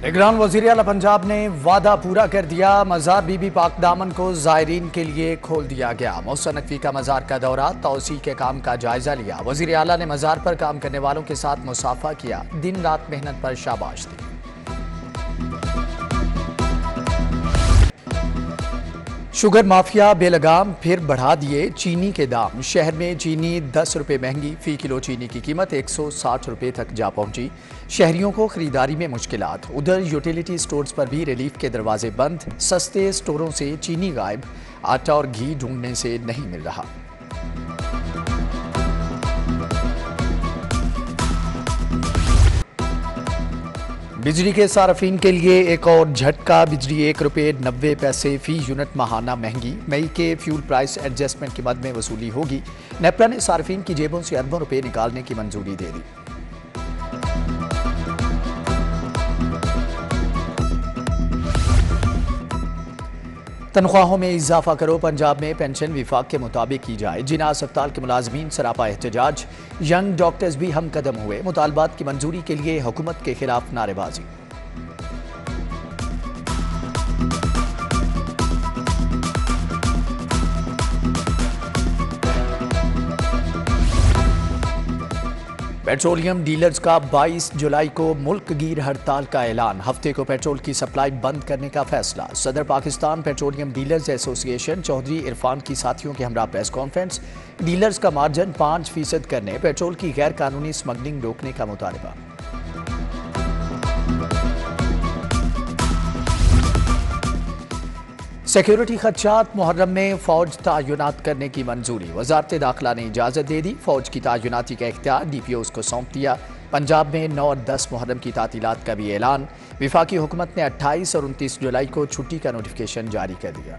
निगरान वज़ीर आला पंजाब ने वादा पूरा कर दिया। मज़ार बीबी पाक दामन को ज़ायरीन के लिए खोल दिया गया। मोहसिन नकवी का मज़ार का दौरा, तौसी के काम का जायजा लिया। वज़ीर आला ने मज़ार पर काम करने वालों के साथ मुसाफा किया। दिन रात मेहनत पर शाबाश दी। शुगर माफिया बेलगाम, फिर बढ़ा दिए चीनी के दाम। शहर में चीनी 10 रुपये महंगी। फी किलो चीनी की कीमत 160 रुपये तक जा पहुंची। शहरियों को खरीदारी में मुश्किलात। उधर यूटिलिटी स्टोर्स पर भी रिलीफ के दरवाजे बंद। सस्ते स्टोरों से चीनी गायब। आटा और घी ढूंढने से नहीं मिल रहा। बिजली के सार्फिन के लिए एक और झटका। बिजली 1 रुपये 90 पैसे फी यूनिट माहाना महंगी। मई के फ्यूल प्राइस एडजस्टमेंट के मद में वसूली होगी। नेपरा ने सार्फिन की जेबों से अरबों रुपए निकालने की मंजूरी दे दी। तनख्वाहों में इजाफा करो। पंजाब में पेंशन विफाक के मुताबिक की जाए। जिना अस्पताल के मुलाजमीन सरापा एहतजाज। यंग डॉक्टर्स भी हम कदम हुए। मुतालबात की मंजूरी के लिए हुकूमत के खिलाफ नारेबाजी। पेट्रोलियम डीलर्स का 22 जुलाई को मुल्क गिर हड़ताल का ऐलान। हफ्ते को पेट्रोल की सप्लाई बंद करने का फैसला। सदर Pakistan petroleum dealers association Chaudhry Irfan की साथियों के हमरा प्रेस कॉन्फ्रेंस। डीलर्स का मार्जिन 5% करने, पेट्रोल की गैर कानूनी स्मगलिंग रोकने का मुतालबा। सिक्योरिटी खदशात। मुहर्रम में फौज तैनात करने की मंजूरी। वजारत दाखिला ने इजाज़त दे दी। फौज की तैनाती का इख्तियार DPOs को सौंप दिया। पंजाब में 9 और 10 मुहर्रम की तातीलात का भी ऐलान। विफाकी हुकूमत ने 28 और 29 जुलाई को छुट्टी का नोटिफिकेशन जारी कर दिया।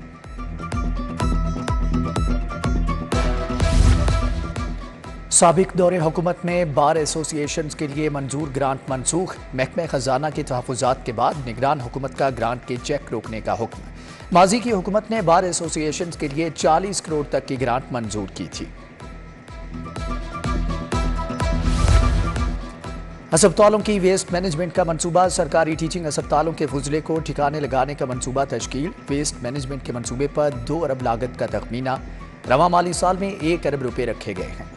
साबिक दौरे हुकूमत में बार एसोसिएशन के लिए मंजूर ग्रांट मनसूख। महकमे खजाना के तहफ़्फ़ुज़ात के बाद निगरान हुकूमत का ग्रांट के चेक रोकने का हुक्म। माजी की हुकूमत ने बार एसोसिएशन के लिए 40 करोड़ तक की ग्रांट मंजूर की थी। अस्पतालों की वेस्ट मैनेजमेंट का मंसूबा। सरकारी टीचिंग अस्पतालों के फुजले को ठिकाने लगाने का मंसूबा तश्कील। वेस्ट मैनेजमेंट के मंसूबे पर 2 अरब लागत का तखमीना। रवा माली साल में 1 अरब रुपए रखे गए हैं।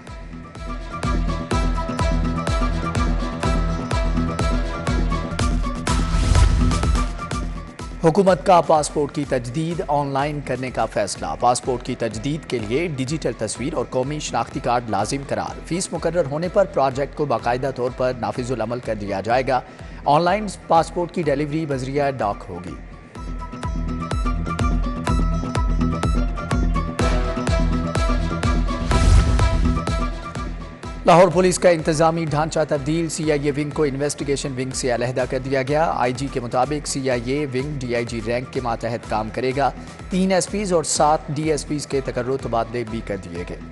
हुकूमत का पासपोर्ट की तजदीद ऑनलाइन करने का फैसला। पासपोर्ट की तजदीद के लिए डिजिटल तस्वीर और कौमी शनाख्ती कार्ड लाजिम करार। फीस मुकर्रर होने पर प्रोजेक्ट को बाकायदा तौर पर नाफिजुल अमल कर दिया जाएगा। ऑनलाइन पासपोर्ट की डिलीवरी बजरिया डाक होगी। लाहौर पुलिस का इंतजामी ढांचा तब्दील। CIA विंग को इन्वेस्टिगेशन विंग से अलहदा कर दिया गया। IG के मुताबिक CIA विंग DIG रैंक के मातहत काम करेगा। 3 SPs और 7 DSPs के तकर्रुर तबादले भी कर दिए गए।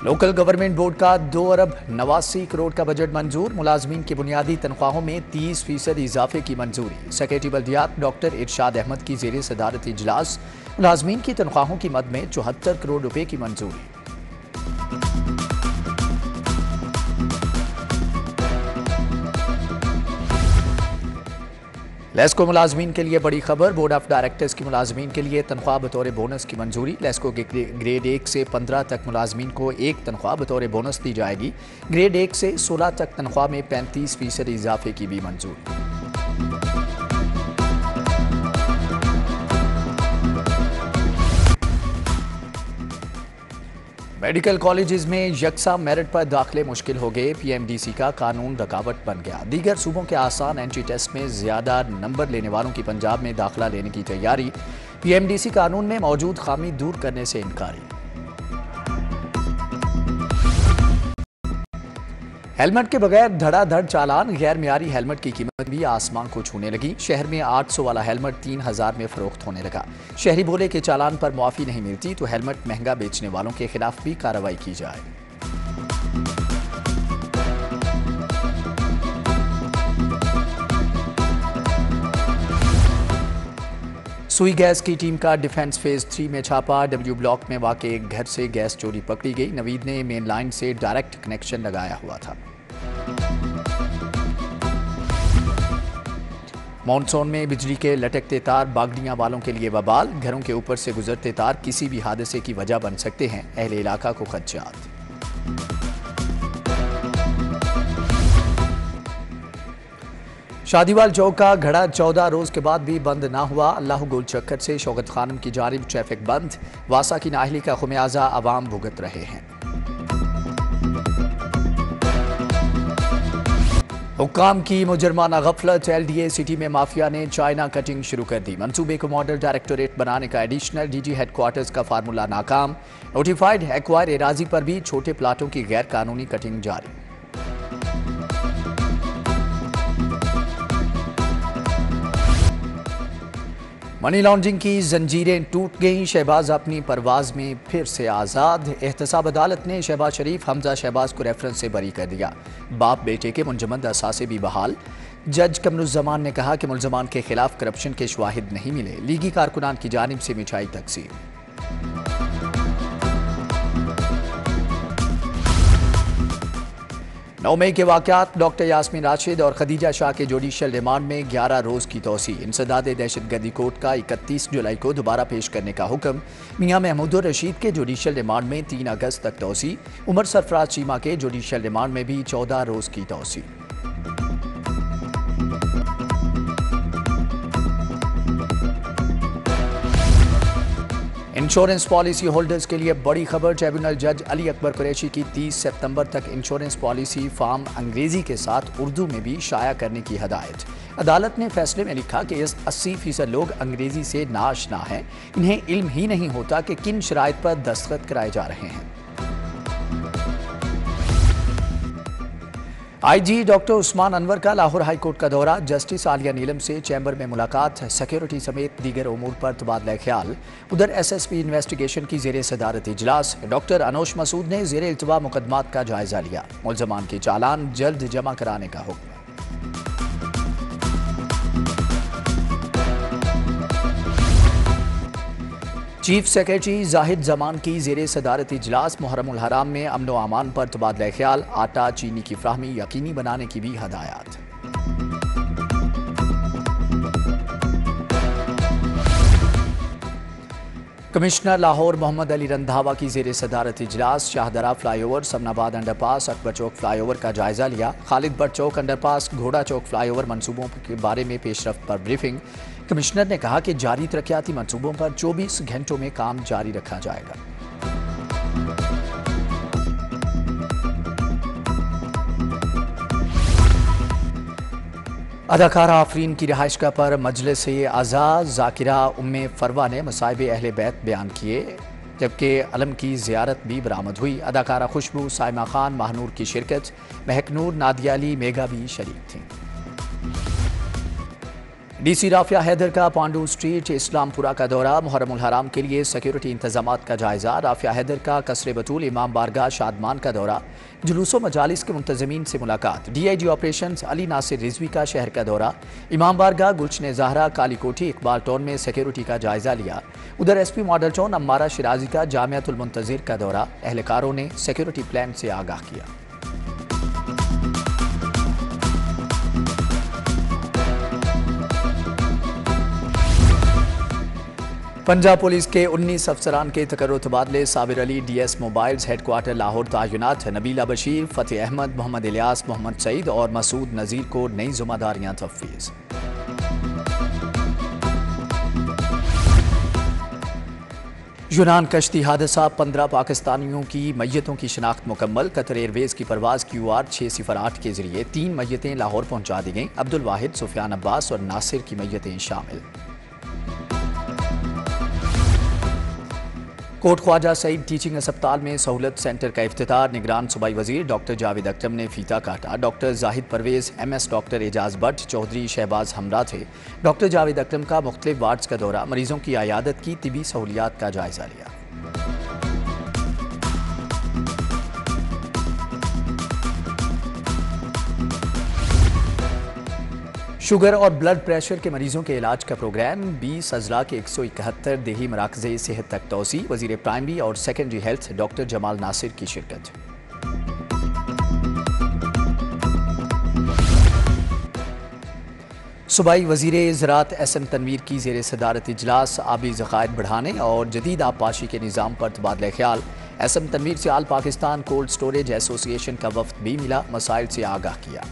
लोकल गवर्नमेंट बोर्ड का 2 अरब 89 करोड़ का बजट मंजूर। मुलाजमीन की बुनियादी तनख्वाहों में 30% इजाफे की मंजूरी। सेक्रेटरी बल्दियात डॉक्टर इरशाद अहमद की ज़ेरे सदारत इजलास। मुलाजमीन की तनख्वाहों की मद में 74 करोड़ रुपए की मंजूरी। लेस्को मुलाजमीन के लिए बड़ी खबर। बोर्ड ऑफ डायरेक्टर्स की मुलाजमीन के लिए तनख्वाह बतौर बोनस की मंजूरी। लेस्को के ग्रेड 1 से 15 तक मुलाजमीन को एक तनख्वाह बतौर बोनस दी जाएगी। ग्रेड 1 से 16 तक तनख्वाह में 35% इजाफे की भी मंजूरी। मेडिकल कॉलेजेस में यकसा मेरिट पर दाखिले मुश्किल हो गए। PMDC का कानून रकावट बन गया। दीगर सूबों के आसान एंट्री टेस्ट में ज्यादा नंबर लेने वालों की पंजाब में दाखिला लेने की तैयारी। PMDC कानून में मौजूद खामी दूर करने से इनकारी। हेलमेट के बगैर धड़ाधड़ चालान। गैर मियारी हेलमेट की कीमत भी आसमान को छूने लगी। शहर में 800 वाला हेलमेट 3000 में फरोख्त होने लगा। शहरी बोले कि चालान पर मुआफी नहीं मिलती तो हेलमेट महंगा बेचने वालों के खिलाफ भी कार्रवाई की जाए। सुई गैस की टीम का डिफेंस फेज 3 में छापा। डब्ल्यू ब्लॉक में वाक़ एक घर से गैस चोरी पकड़ी गई। नवीद ने मेन लाइन से डायरेक्ट कनेक्शन लगाया हुआ था। मॉनसून में बिजली के लटकते तार बागड़ियां वालों के लिए वबाल। घरों के ऊपर से गुजरते तार किसी भी हादसे की वजह बन सकते हैं। अहले इलाका को खदशात। शादीवाल चौक का घड़ा 14 रोज के बाद भी बंद ना हुआ। अल्लाह गोल चक्कर से शौकत खानम की जानिब ट्रैफिक बंद। वासा की नाअहली का खुमियाजा आवाम भुगत रहे हैं। हुक्काम की मुजरमाना गफलत। LDA सिटी में माफिया ने चाइना कटिंग शुरू कर दी। मंसूबे को मॉडल डायरेक्टोरेट बनाने का एडिशनल DG हेडक्वार्टर्स का फार्मूला नाकाम। नोटिफाइड एक्वायर एराजी पर भी छोटे प्लाटों की गैर कानूनी कटिंग जारी। मनी लॉन्ड्रिंग की जंजीरें टूट गईं। शहबाज अपनी परवाज में फिर से आज़ाद। एहतसाब अदालत ने शहबाज शरीफ हमजा शहबाज को रेफरेंस से बरी कर दिया। बाप बेटे के मुंजमद असासे भी बहाल। जज कमरुज़्ज़मान ने कहा कि मुल्ज़मान के खिलाफ करप्शन के शवाहिद नहीं मिले। लीगी कारकुनान की जानिब से मिठाई तकसीम। 9 मई के वाक़यात। डॉक्टर यास्मीन राशिद और खदीजा शाह के जुडिशल रिमांड में 11 रोज़ की तोसी। इंसदाद दहशतगर्दी कोर्ट का 31 जुलाई को दोबारा पेश करने का हुक्म। मियां महमूद रशीद के जुडिशल रिमांड में 3 अगस्त तक तोसी। उमर सरफराज चीमा के जुडिशल रिमांड में भी 14 रोज़ की तोसी। इंश्योरेंस पॉलिसी होल्डर्स के लिए बड़ी खबर। ट्रिब्यूनल जज अली अकबर कुरैशी की 30 सितंबर तक इंश्योरेंस पॉलिसी फॉर्म अंग्रेजी के साथ उर्दू में भी शाया करने की हदायत। अदालत ने फैसले में लिखा कि इस 80% लोग अंग्रेजी से नाआशना हैं। इन्हें इल्म ही नहीं होता कि किन शराइत पर दस्तखत कराए जा रहे हैं। IG डॉक्टर उस्मान अनवर का लाहौर हाई कोर्ट का दौरा। जस्टिस आलिया नीलम से चैम्बर में मुलाकात। सिक्योरिटी समेत दीगर उमूर पर तबादला ख्याल। उधर SSP इन्वेस्टिगेशन की ज़ेर सदारत इजलास। डॉक्टर अनोश मसूद ने ज़ेर इल्तवा मुकदमात का जायजा लिया। मुल्ज़मान के चालान जल्द जमा कराने का हुक्म। चीफ सेक्रेटरी जाहिद जमान की ज़ेर सदारत इजलास। मुहर्रमुल हराम में अमन व अमान पर तबादला ख्याल। आटा चीनी की फ्राहमी यकीनी बनाने की भी हदायत। कमिश्नर लाहौर मोहम्मद अली रंधावा की ज़ेर सदारत इजलास। शाहदरा फ्लाईओवर, समनाबाद अंडरपास, अकबर चौक फ्लाईओवर का जायजा लिया। खालिद बट चौक अंडरपास, घोड़ा चौक फ्लाईओवर मनसूबों के बारे में पेशरफ्त पर ब्रीफिंग। कमिश्नर ने कहा कि जारी तरक्याती मनसूबों पर 24 घंटों में काम जारी रखा जाएगा। अदाकारा आफरीन की रिहाइशगाह पर मजलिस से आज़ाद। जाकिरा उम्मे फरवा ने मसाइब अहले बैत बयान किए, जबकि अलम की ज़ियारत भी बरामद हुई। अदाकारा खुशबू, साइमा खान, महानूर की शिरकत। महकनूर, नादिया अली, मेगा भी शरीक थीं। DC राफिया हैदर का पांडू स्ट्रीट इस्लामपुरा का दौरा। मुहर्रमुल हराम के लिए सिक्योरिटी इंतजामात का जायजा। राफिया हैदर का कसरे बतूल, इमाम बारगाह, शादमान का दौरा। जुलूसो मजालिस के मुंतजमीन से मुलाकात। DIG ऑपरेशंस अली नासिर रिजवी का शहर का दौरा। इमाम बारगाह, गुलशन ज़हरा, काली कोठी, इकबाल टाउन में सिक्योरिटी का जायजा लिया। उधर SP model town Ammara Shirazi का जामियातुल मुंतज़िर का दौरा। एहलकारों ने सिक्योरिटी प्लान से आगाह किया। पंजाब पुलिस के 19 अफसरान के तकर्रुर तबादले। Sabir Ali DS mobiles headquarter Lahore तैनात। नबीला बशीर, फतेह अहमद, मोहम्मद इलियास, मोहम्मद सईद और मसूद नज़ीर को नई जिम्मेदारियां तफवीज़। यूनान कश्ती हादसा। 15 पाकिस्तानियों की मैयतों की शिनाख्त मुकम्मल। कतर एयरवेज़ की परवाज़ QR 608 के जरिए 3 मैयतें लाहौर पहुँचा दी गईं। अब्दुल वाहिद, सुफियान अब्बास और नासिर की मैयतें शामिल। कोट ख्वाजा सईद टीचिंग अस्पताल में सहूलत सेंटर का इफ्तितार। निगरान सूबाई वजीर डॉक्टर जावेद अकरम ने फीता काटा। Doctor Zahid Pervez, MS doctor Ejaz Bhatt, Chaudhry Shahbaz Hamra थे। डॉक्टर जावेद अकरम का मुख्तलिफ वार्ड्स का दौरा। मरीजों की आयादत की, तिबी सहूलियात का जायजा लिया। शुगर और ब्लड प्रेशर के मरीजों के इलाज का प्रोग्राम 20 अजला के 171 देही मराकज़े सेहत तक तोसी। वज़ीर प्राइमरी और secondary health doctor Jamal Nasir की शिरकत। सूबाई वज़ीर ज़राअत SM तनवीर की ज़ेर सदारत इजलास आबी ज़खायर बढ़ाने और जदीद आबपाशी के निज़ाम पर तबादला ख्याल। SM तनवीर से आल पाकिस्तान कोल्ड स्टोरेज एसोसिएशन का वफ्द भी मिला, मसाइल से आगाह किया।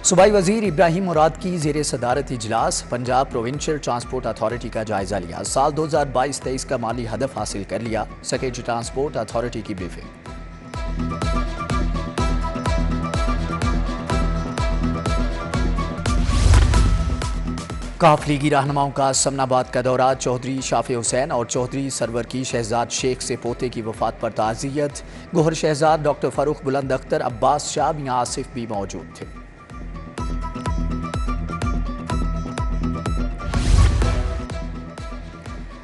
सूबाई वज़ीर इब्राहिम मुराद की ज़ेर सदारत इजलास पंजाब प्रोविंशियल ट्रांसपोर्ट अथॉरिटी का जायजा लिया। साल 2022-23 का माली हदफ हासिल कर लिया। सेक्रेटरी ट्रांसपोर्ट अथॉरिटी की ब्रीफिंग। काफ लीगी रहनुमाओं का समनाबाद का दौरा। चौधरी शाफी हुसैन और चौधरी सरवर की शहजाद शेख से पोते की वफात पर ताज़ियत। गोहर शहजाद डॉक्टर फारूक बुलंद अख्तर, अब्बास शाह, मियां आसिफ भी मौजूद थे।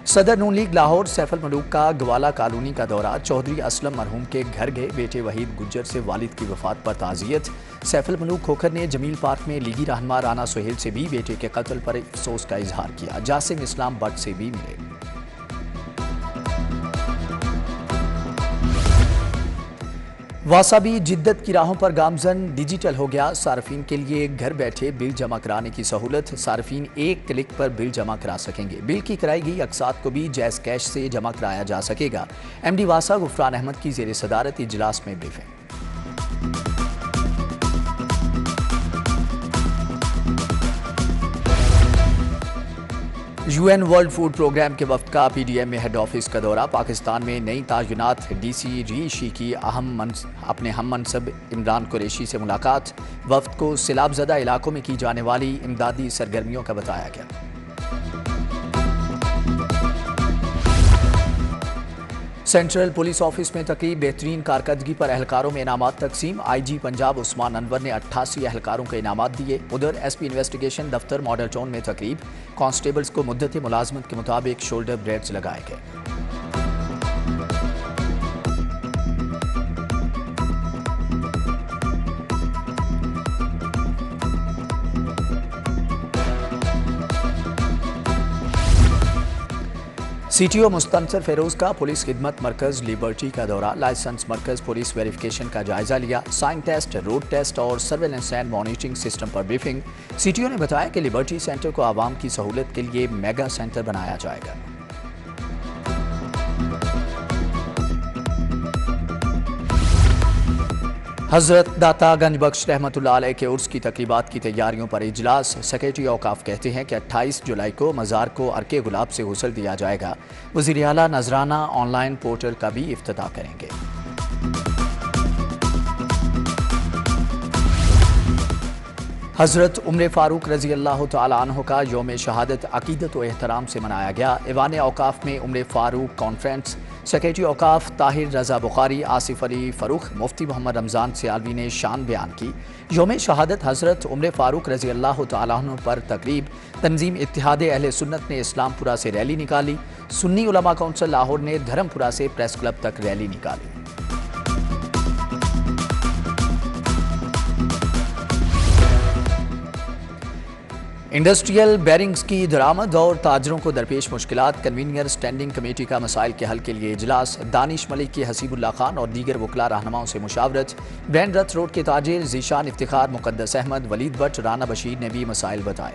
सदर नून लीग लाहौर सैफुल मलूक का गवाला कॉलोनी का दौरा। चौधरी असलम मरहूम के घर गए। बेटे वहीद गुज्जर से वालिद की वफात पर ताज़ियत। सैफुल मलूक खोखर ने जमील पार्क में लीगी रहनुमा राना सुहेल से भी बेटे के कत्ल पर अफसोस का इजहार किया। जासिम इस्लाम बट से भी मिले। वासाबी जिद्दत की राहों पर गामजन डिजिटल हो गया। सार्फिन के लिए घर बैठे बिल जमा कराने की सहूलत। सार्फिन एक क्लिक पर बिल जमा करा सकेंगे। बिल की कराई गई अक़सात को भी जैज़ कैश से जमा कराया जा सकेगा। MD वासा गुफरान अहमद की ज़ेर सदारत इजलास में briefing. UN world food programme के वफ्द का PDM में हेड ऑफिस का दौरा। पाकिस्तान में नई तायुनात DC रीशी की अपने हम मनसब इमरान कुरैशी से मुलाकात। वफ्द को सिलाबज़दा इलाकों में की जाने वाली इमदादी सरगर्मियों का बताया गया। सेंट्रल पुलिस ऑफिस में तकरीब। बेहतरीन कारकर्दगी पर एहलकारों में इनामात तकसीम। IG पंजाब उस्मान अनवर ने 88 एहलकारों को इनामात दिए। उधर SP इन्वेस्टिगेशन दफ्तर मॉडल टाउन में तकरीब। कांस्टेबल्स को मुद्दत मुलाजमत के मुताबिक शोल्डर ब्लेड्स लगाए गए। CTO मुस्तनसर फेरोज का पुलिस खिदमत मरकज लिबर्टी का दौरा। लाइसेंस मरकज पुलिस वेरिफिकेशन का जायजा लिया। साइन टेस्ट, रोड टेस्ट और सर्वेलेंस एंड मॉनिटरिंग सिस्टम पर ब्रीफिंग। CTO ने बताया कि लिबर्टी सेंटर को आवाम की सहूलत के लिए मेगा सेंटर बनाया जाएगा। हजरत दाता गंज बख्श रहमतुल्लाह अलैह के उर्स की तकरीबात की तैयारियों पर इजलास। सेक्रेटरी औकाफ कहते हैं कि 28 जुलाई को मज़ार को अर्के गुलाब से गुसल दिया जाएगा। वज़ीर आला नजराना ऑनलाइन पोर्टल का भी इफ्तिताह करेंगे। हज़रत उमर फ़ारूक रज़ी अल्लाह तआला अन्हु का यौम शहादत अक़ीदत व एहतराम से मनाया गया। ऐवान औकाफ में उमर फ़ारूक कॉन्फ्रेंस। सेक्रेटरी औकाफ ताहिर रज़ा बुखारी, आसिफ अली फ़रूख, मुफ्ती मोहम्मद रमज़ान सियालवी ने शान बयान की। यौम शहादत हज़रत उमर फ़ारूक रज़ी अल्लाह तआला अन्हु पर तकरीब। तंजीम इत्तिहाद अहले सुन्नत ने इस्लामपुरा से रैली निकाली। सुन्नी उलमा कौंसिल लाहौर ने धर्मपुरा से प्रेस क्लब तक रैली निकाली। इंडस्ट्रियल बैरिंग्स की दरामद और ताजरों को दरपेश मुश्किलात। कन्वीनियर स्टैंडिंग कमेटी का मसाइल के हल के लिए इजलास। दानिश मलिक की हसीबुल्लाह खान और दीगर वकला रहनुमाओं से मुशावरत। ब्रांड रथ रोड के ताजिर जीशान इफ्तिखार, मुकद्दस अहमद, वलीद भट्ट, राना बशीर ने भी मसाइल बताए।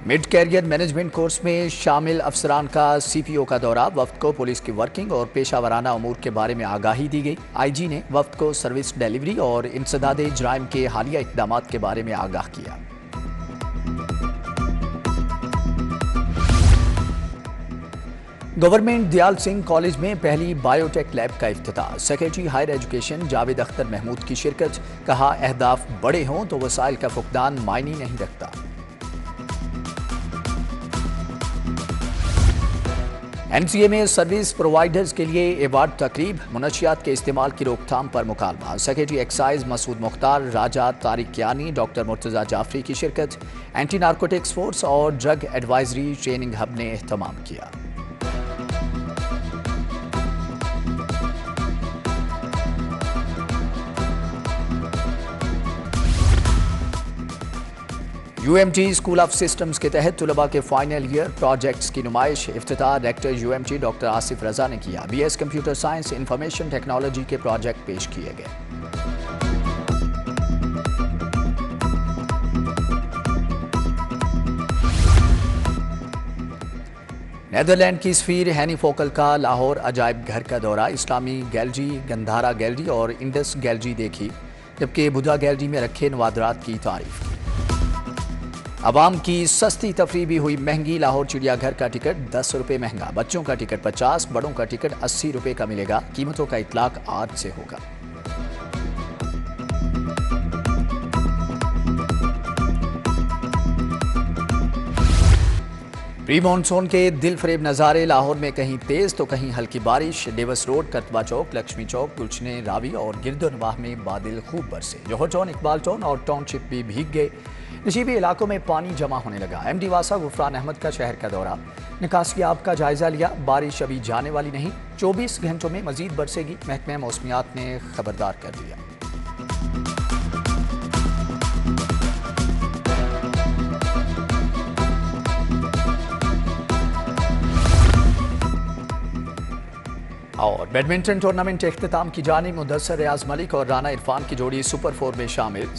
मिड कैरियर मैनेजमेंट कोर्स में शामिल अफसरान का CPO का दौरा। वफ्द को पुलिस की वर्किंग और पेशावराना अमूर के बारे में आगाही दी गई। IG ने वफ्द को सर्विस डिलीवरी और इंसदादे जराइम के हालिया इक़दामात के बारे में आगाह किया। गवर्नमेंट दयाल सिंह कॉलेज में पहली बायोटेक लैब का इफ्तिताह। Secretary higher education Javed Akhtar Mahmood की शिरकत। कहा, अहदाफ बड़े हों तो वसाइल का फुकदान मायने नहीं रखता। एनसीए में सर्विस प्रोवाइडर्स के लिए अवार्ड तकरीब, मुनशियात के इस्तेमाल की रोकथाम पर मुकालमा। सेक्रेटरी एक्साइज मसूद मुख्तार, राजा तारिक यानी, डॉक्टर मुर्तजा जाफरी की शिरकत। एंटी नारकोटिक्स फोर्स और ड्रग एडवाइजरी ट्रेनिंग हब ने एहतमाम किया। यूएमटी स्कूल ऑफ सिस्टम्स के तहत तुलबा के फाइनल ईयर प्रोजेक्ट्स की नुमाइश, इफ्तिताह rector UMT doctor Asif Raza ने किया। BS computer science information technology के प्रोजेक्ट पेश किए गए। नेदरलैंड की सफीर हैनी फोकल का लाहौर अजायब घर का दौरा, इस्लामी गैलरी, गंधारा गैलरी और इंडस गैलरी देखी, जबकि बुधा गैलरी में रखे नवादरात की तारीफ की। आवाम की सस्ती तफरी भी हुई महंगी, लाहौर चिड़ियाघर का टिकट 10 रुपये महंगा, बच्चों का टिकट 50, बड़ों का टिकट 80 रुपये का मिलेगा। कीमतों का इतलाक आज से होगा। प्री मानसून के दिल फरेब नज़ारे, लाहौर में कहीं तेज तो कहीं हल्की बारिश। डेवस रोड, कतबा चौक, लक्ष्मी चौक, गुलशने रावी और गिरदोनवाह में बादल खूब बरसे। जौहर टाउन, इकबाल टाउन और टाउनशिप भी भीग गए। नशीबी इलाकों में पानी जमा होने लगा। एमडी वासा गुफरान अहमद का शहर का दौरा, निकासी आब का जायजा लिया। बारिश अभी जाने वाली नहीं, 24 घंटों में मजीद बरसेगी, महकमा मौसमियात ने खबरदार कर दिया। और बैडमिंटन टूर्नामेंट इख्तिताम की जानिब मुदस्सर रियाज मलिक और राना इरफान की जोड़ी सुपर 4 में शामिल।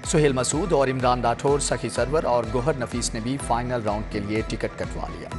सुहेल मसूद और इमरान राठौर, सखी सरवर और गोहर नफीस ने भी फाइनल राउंड के लिए टिकट कटवा लिया।